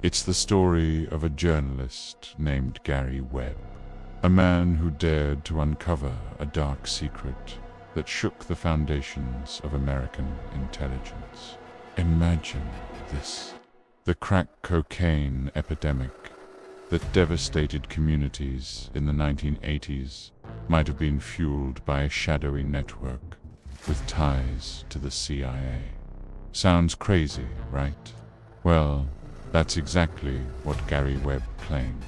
It's the story of a journalist named Gary Webb, a man who dared to uncover a dark secret that shook the foundations of American intelligence. Imagine this: the crack cocaine epidemic that devastated communities in the 1980s might have been fueled by a shadowy network with ties to the CIA. Sounds crazy, right? Well, that's exactly what Gary Webb claimed.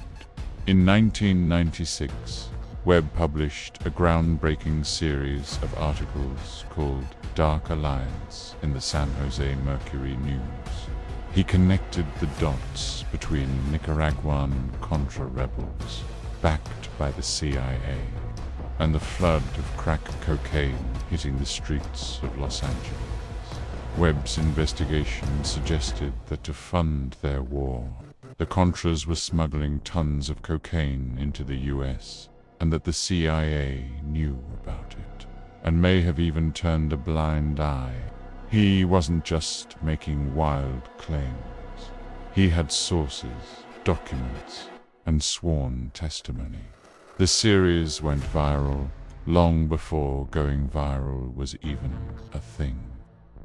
In 1996, Webb published a groundbreaking series of articles called Dark Alliance in the San Jose Mercury News. He connected the dots between Nicaraguan Contra rebels, backed by the CIA, and the flood of crack cocaine hitting the streets of Los Angeles. Webb's investigation suggested that to fund their war, the Contras were smuggling tons of cocaine into the US, and that the CIA knew about it, and may have even turned a blind eye. He wasn't just making wild claims. He had sources, documents, and sworn testimony. The series went viral long before going viral was even a thing.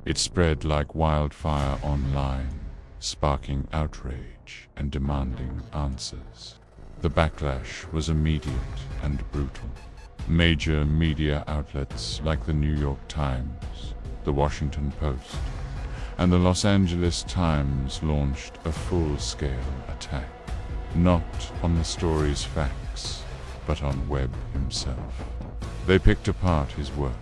It spread like wildfire online, sparking outrage and demanding answers. The backlash was immediate and brutal. Major media outlets like the New York Times, the Washington Post, and the Los Angeles Times launched a full-scale attack, not on the story's facts, but on Webb himself. They picked apart his work,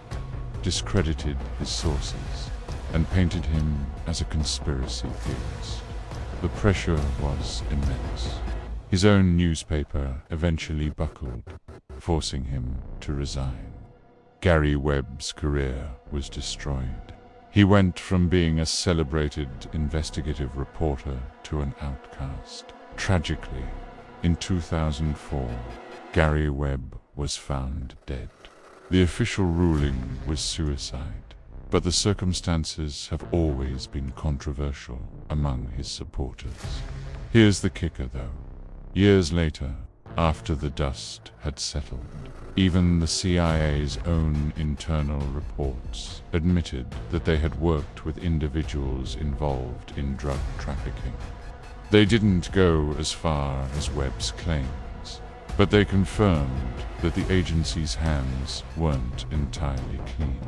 discredited his sources, and painted him as a conspiracy theorist. The pressure was immense. His own newspaper eventually buckled, forcing him to resign. Gary Webb's career was destroyed. He went from being a celebrated investigative reporter to an outcast. Tragically, in 2004, Gary Webb was found dead. The official ruling was suicide, but the circumstances have always been controversial among his supporters. Here's the kicker, though. Years later, after the dust had settled, even the CIA's own internal reports admitted that they had worked with individuals involved in drug trafficking. They didn't go as far as Webb's claims, but they confirmed that the agency's hands weren't entirely clean.